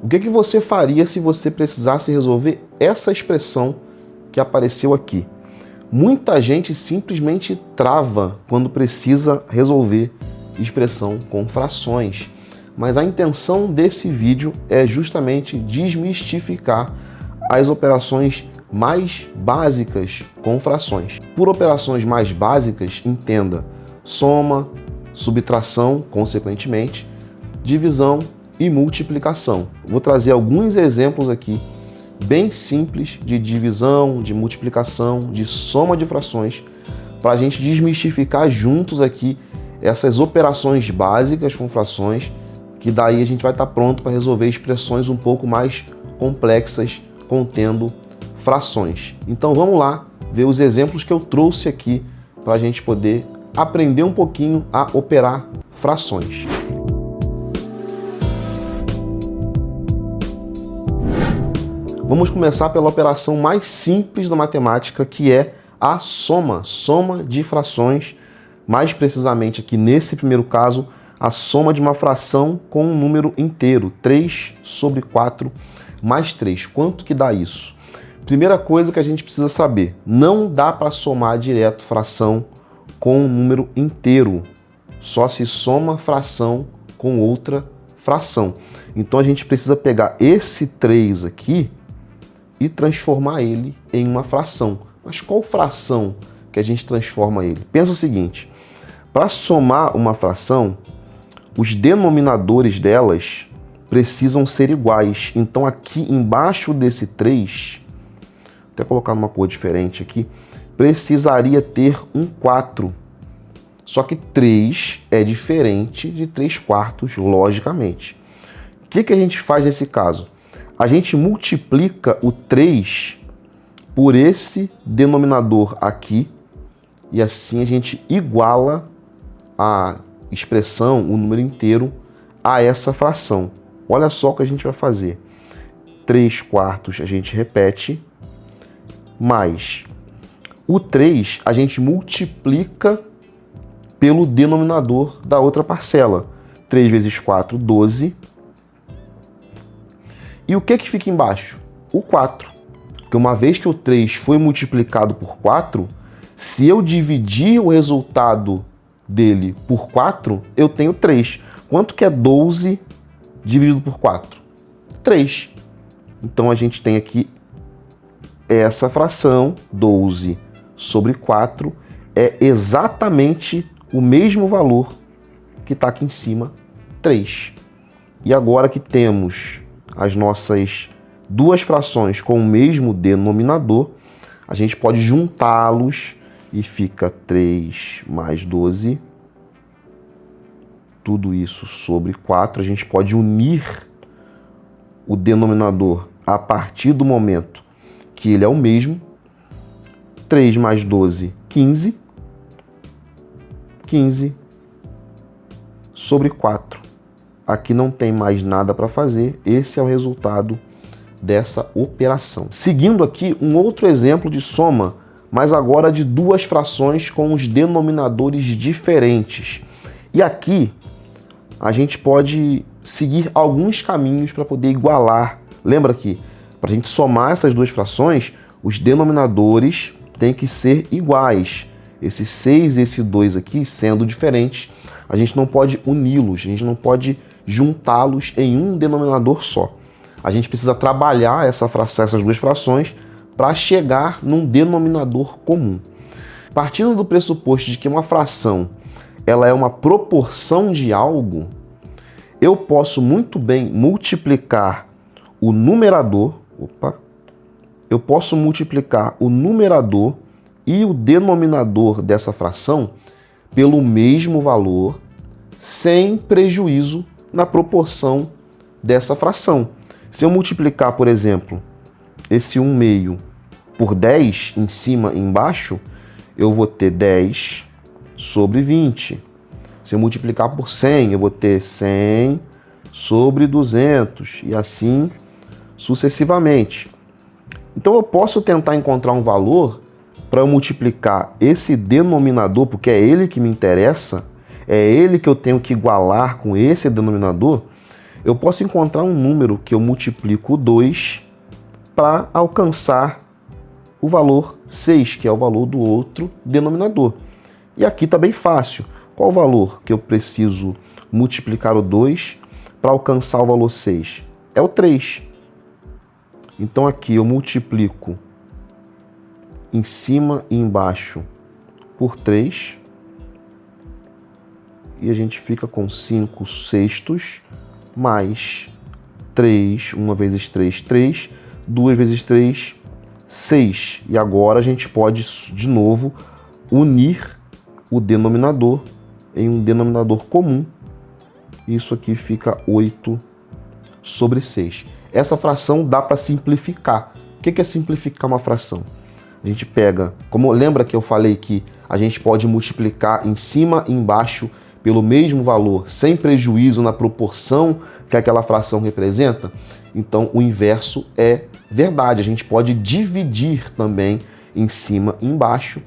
O que você faria se você precisasse resolver essa expressão que apareceu aqui? Muita gente simplesmente trava quando precisa resolver expressão com frações. Mas a intenção desse vídeo é justamente desmistificar as operações mais básicas com frações. Por operações mais básicas, entenda soma, subtração, consequentemente, divisão e multiplicação. Vou trazer alguns exemplos aqui bem simples de divisão, de multiplicação, de soma de frações, para a gente desmistificar juntos aqui essas operações básicas com frações, que daí a gente vai estar pronto para resolver expressões um pouco mais complexas contendo frações. Então vamos lá ver os exemplos que eu trouxe aqui para a gente poder aprender um pouquinho a operar frações. Vamos começar pela operação mais simples da matemática, que é a soma de frações, mais precisamente aqui nesse primeiro caso, a soma de uma fração com um número inteiro, 3 sobre 4 mais 3. Quanto que dá isso? Primeira coisa que a gente precisa saber, não dá para somar direto fração com um número inteiro, só se soma fração com outra fração. Então a gente precisa pegar esse 3 aqui e transformar ele em uma fração. Mas qual fração que a gente transforma ele? Pensa o seguinte, para somar uma fração, os denominadores delas precisam ser iguais. Então aqui embaixo desse 3, vou até colocar numa cor diferente aqui, precisaria ter um 4. Só que 3 é diferente de 3/4, logicamente. O que a gente faz nesse caso? A gente multiplica o 3 por esse denominador aqui e assim a gente iguala a expressão, o número inteiro, a essa fração. Olha só o que a gente vai fazer. 3/4 a gente repete, mais o 3 a gente multiplica pelo denominador da outra parcela. 3 vezes 4, 12. E o que fica embaixo? O 4. Porque uma vez que o 3 foi multiplicado por 4, se eu dividir o resultado dele por 4, eu tenho 3. Quanto que é 12 dividido por 4? 3. Então a gente tem aqui essa fração, 12 sobre 4, é exatamente o mesmo valor que está aqui em cima, 3. E agora que temos as nossas duas frações com o mesmo denominador, a gente pode juntá-los e fica 3 mais 12, tudo isso sobre 4. A gente pode unir o denominador a partir do momento que ele é o mesmo. 3 mais 12, 15. 15 sobre 4. Aqui não tem mais nada para fazer, esse é o resultado dessa operação. Seguindo aqui um outro exemplo de soma, mas agora de duas frações com os denominadores diferentes. E aqui a gente pode seguir alguns caminhos para poder igualar. Lembra que para a gente somar essas duas frações, os denominadores têm que ser iguais. Esse 6 e esse 2 aqui, sendo diferentes, a gente não pode uni-los, a gente não pode juntá-los em um denominador só. A gente precisa trabalhar essas duas frações para chegar num denominador comum. Partindo do pressuposto de que uma fração ela é uma proporção de algo, eu posso muito bem multiplicar o numerador, eu posso multiplicar o numerador e o denominador dessa fração pelo mesmo valor, sem prejuízo na proporção dessa fração. Se eu multiplicar, por exemplo, esse 1/2 por 10 em cima e embaixo, eu vou ter 10 sobre 20. Se eu multiplicar por 100, eu vou ter 100 sobre 200 e assim sucessivamente. Então eu posso tentar encontrar um valor para eu multiplicar esse denominador, porque é ele que me interessa, é ele que eu tenho que igualar com esse denominador, Eu posso encontrar um número que eu multiplico 2 para alcançar o valor 6, que é o valor do outro denominador. E aqui está bem fácil. Qual o valor que eu preciso multiplicar o 2 para alcançar o valor 6? É o 3. Então aqui eu multiplico em cima e embaixo por 3. E a gente fica com 5 sextos mais 3, 1 vezes 3, 3, 2 vezes 3, 6. E agora a gente pode, de novo, unir o denominador em um denominador comum. Isso aqui fica 8 sobre 6. Essa fração dá para simplificar. O que é simplificar uma fração? A gente pega, como lembra que eu falei que a gente pode multiplicar em cima e embaixo pelo mesmo valor, sem prejuízo na proporção que aquela fração representa? Então o inverso é verdade. A gente pode dividir também em cima e embaixo,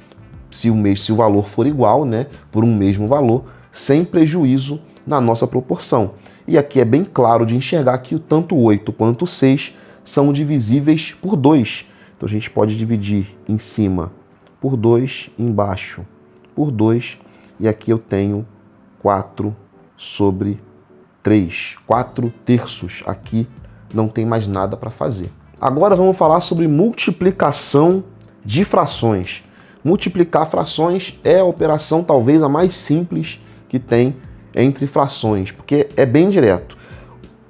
se o valor for igual, né, por um mesmo valor, sem prejuízo na nossa proporção. E aqui é bem claro de enxergar que tanto 8 quanto 6 são divisíveis por 2. Então a gente pode dividir em cima por 2, embaixo por 2, e aqui eu tenho 4 sobre 3. 4 terços. Aqui não tem mais nada para fazer. Agora vamos falar sobre multiplicação de frações. Multiplicar frações é a operação talvez a mais simples que tem entre frações, porque é bem direto.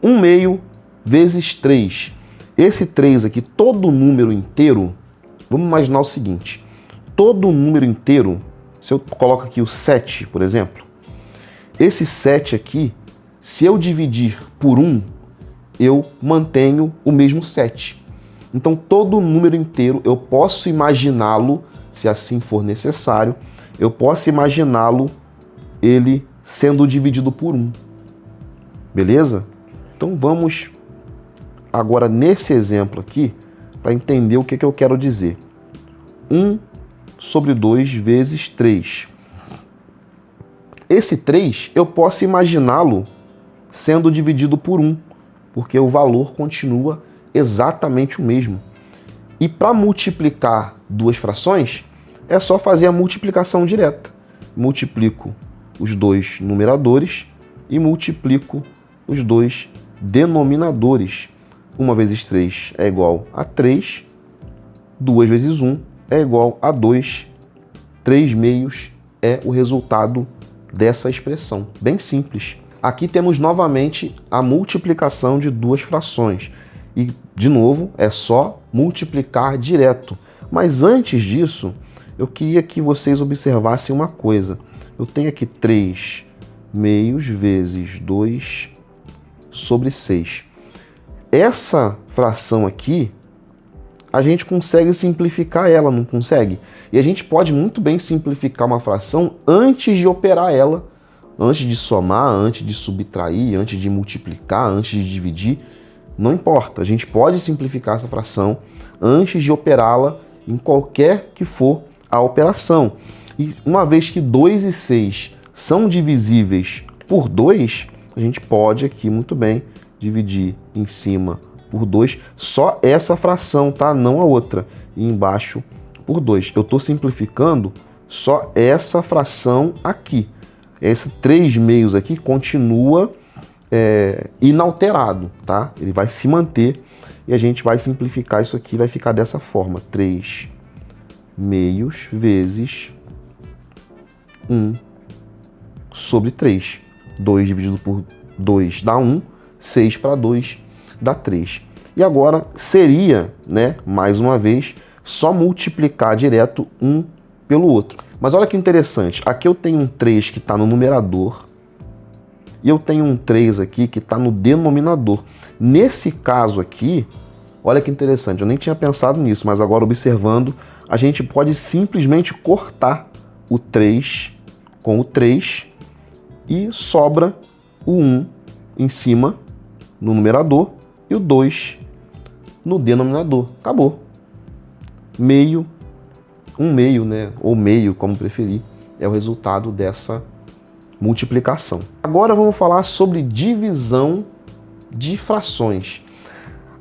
1/2 vezes 3. Esse 3 aqui, todo número inteiro, vamos imaginar o seguinte, todo número inteiro, se eu coloco aqui o 7, por exemplo, esse 7 aqui, se eu dividir por 1, eu mantenho o mesmo 7. Então todo número inteiro eu posso imaginá-lo, se assim for necessário, eu posso imaginá-lo ele sendo dividido por 1. Beleza? Então vamos agora nesse exemplo aqui para entender o que eu quero dizer. 1 sobre 2 vezes 3. Esse 3 eu posso imaginá-lo sendo dividido por 1, porque o valor continua exatamente o mesmo. E para multiplicar duas frações, é só fazer a multiplicação direta. Multiplico os dois numeradores e multiplico os dois denominadores. 1 vezes 3 é igual a 3, 2 vezes 1 é igual a 2, 3/2 é o resultado dessa expressão. Bem simples. Aqui temos novamente a multiplicação de duas frações. E, de novo, é só multiplicar direto. Mas antes disso, eu queria que vocês observassem uma coisa. Eu tenho aqui 3/2 vezes 2 sobre 6. Essa fração aqui, a gente consegue simplificar ela, não consegue? E a gente pode muito bem simplificar uma fração antes de operar ela, antes de somar, antes de subtrair, antes de multiplicar, antes de dividir. Não importa, a gente pode simplificar essa fração antes de operá-la em qualquer que for a operação. E uma vez que 2 e 6 são divisíveis por 2, a gente pode aqui muito bem dividir em cima por 2, só essa fração, tá? Não a outra. E embaixo por 2. Eu estou simplificando só essa fração aqui. Esse 3/2 aqui continua inalterado, tá? Ele vai se manter e a gente vai simplificar isso aqui, vai ficar dessa forma. 3/2 vezes 1 sobre 3. 2 dividido por 2 dá 1, 6 para 2 dá 3. E agora seria, né, mais uma vez, só multiplicar direto um pelo outro. Mas olha que interessante, aqui eu tenho um 3 que está no numerador e eu tenho um 3 aqui que está no denominador. Nesse caso aqui, olha que interessante, eu nem tinha pensado nisso, mas agora observando, a gente pode simplesmente cortar o 3 com o 3 e sobra o 1 em cima no numerador e o 2 no denominador. Acabou. Meio, né, ou meio, como preferir, é o resultado dessa multiplicação. Agora vamos falar sobre divisão de frações.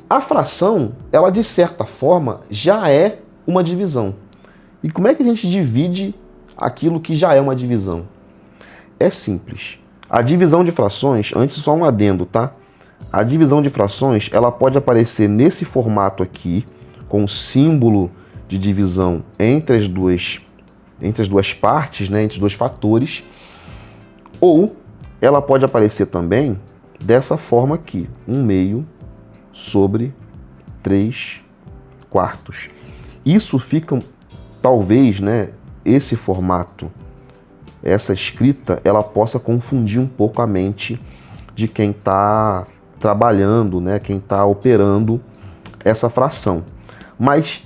A fração, ela de certa forma já é uma divisão. E como é que a gente divide aquilo que já é uma divisão? É simples. A divisão de frações, antes só um adendo, tá? A divisão de frações, ela pode aparecer nesse formato aqui, com o símbolo de divisão entre as duas partes, né, entre os dois fatores, ou ela pode aparecer também dessa forma aqui, 1/2 sobre 3/4. Isso fica, talvez, né, esse formato, essa escrita, ela possa confundir um pouco a mente de quem está trabalhando, né, quem está operando essa fração. Mas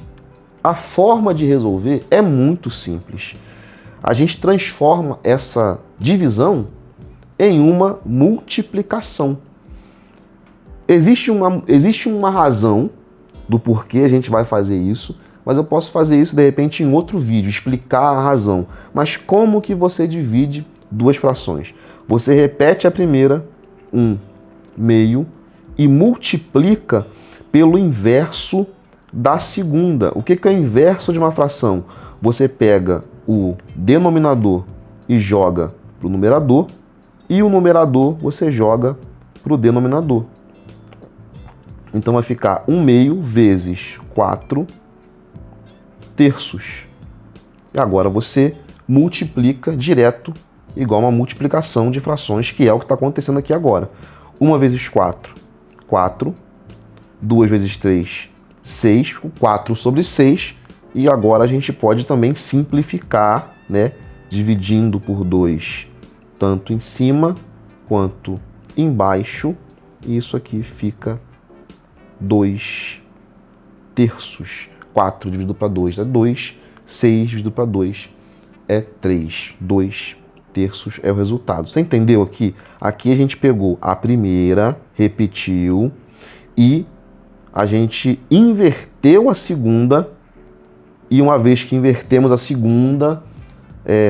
a forma de resolver é muito simples. A gente transforma essa divisão em uma multiplicação. Existe uma razão do porquê a gente vai fazer isso, mas eu posso fazer isso de repente em outro vídeo, explicar a razão. Mas como que você divide duas frações? Você repete a primeira, 1/2, e multiplica pelo inverso da segunda. O que é o inverso de uma fração? Você pega o denominador e joga para o numerador, e o numerador você joga para o denominador. Então vai ficar 1/2 vezes 4/3. E agora você multiplica direto, igual uma multiplicação de frações, que é o que está acontecendo aqui agora. 1 vezes 4, 4. 2 vezes 3, 6. 4 sobre 6. E agora a gente pode também simplificar, né, dividindo por 2, tanto em cima quanto embaixo. E isso aqui fica 2/3. 4 dividido para 2 é 2. 6 dividido para 2 é 3. 2/3 é o resultado. Você entendeu aqui? Aqui a gente pegou a primeira, repetiu, e a gente inverteu a segunda. E uma vez que invertemos a segunda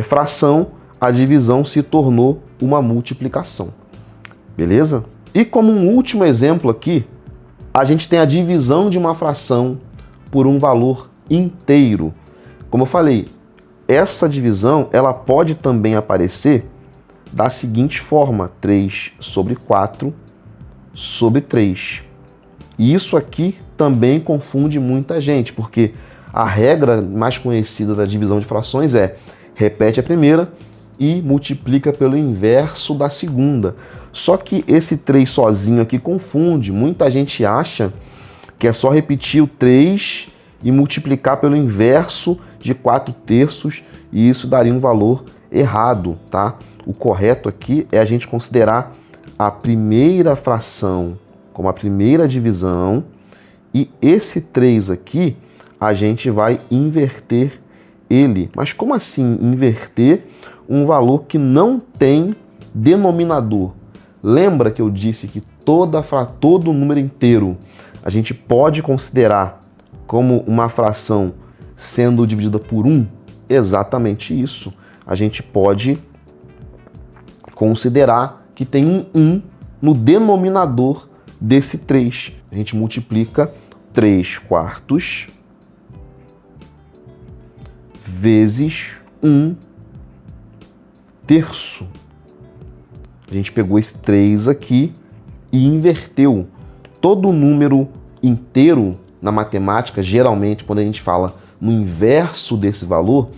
fração, a divisão se tornou uma multiplicação. Beleza? E como um último exemplo aqui, a gente tem a divisão de uma fração por um valor inteiro. Como eu falei, essa divisão ela pode também aparecer da seguinte forma: 3/4/3. E isso aqui também confunde muita gente, porque a regra mais conhecida da divisão de frações é repete a primeira e multiplica pelo inverso da segunda. Só que esse 3 sozinho aqui confunde. Muita gente acha que é só repetir o 3 e multiplicar pelo inverso de 4/3, e isso daria um valor errado, tá? O correto aqui é a gente considerar a primeira fração como a primeira divisão, e esse 3 aqui a gente vai inverter ele. Mas como assim inverter um valor que não tem denominador? Lembra que eu disse que todo número inteiro a gente pode considerar como uma fração sendo dividida por 1? Exatamente isso. A gente pode considerar que tem um 1 no denominador desse 3. A gente multiplica 3/4 vezes 1/3. A gente pegou esse 3 aqui e inverteu. Todo número inteiro na matemática, geralmente, quando a gente fala no inverso desse valor,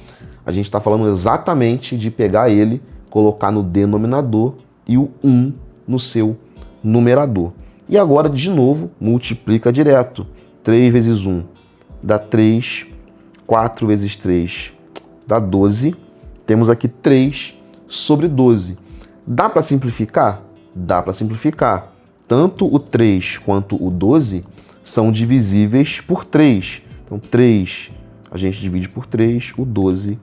a gente está falando exatamente de pegar ele, colocar no denominador e o 1 no seu numerador. E agora, de novo, multiplica direto. 3 vezes 1 dá 3. 4 vezes 3 dá 12. Temos aqui 3/12. Dá para simplificar? Dá para simplificar. Tanto o 3 quanto o 12 são divisíveis por 3. Então, 3 a gente divide por 3, o 12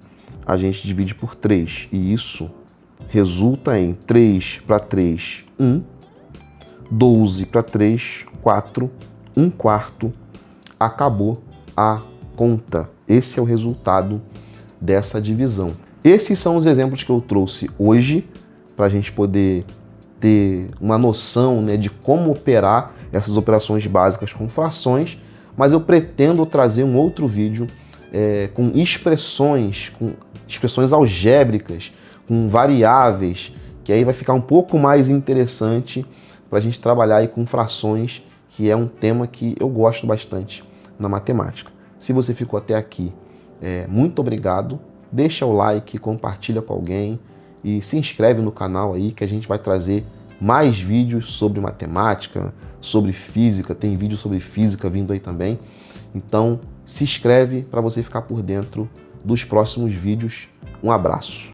a gente divide por 3. E isso resulta em 3 para 3, 1. 12 para 3, 4. 1/4. Acabou a conta. Esse é o resultado dessa divisão. Esses são os exemplos que eu trouxe hoje para a gente poder ter uma noção, né, de como operar essas operações básicas com frações, mas eu pretendo trazer um outro vídeo com expressões algébricas, com variáveis, que aí vai ficar um pouco mais interessante para a gente trabalhar aí com frações, que é um tema que eu gosto bastante na matemática. Se você ficou até aqui, muito obrigado. Deixa o like, compartilha com alguém e se inscreve no canal aí, que a gente vai trazer mais vídeos sobre matemática, sobre física. Tem vídeo sobre física vindo aí também. Então se inscreve para você ficar por dentro dos próximos vídeos. Um abraço.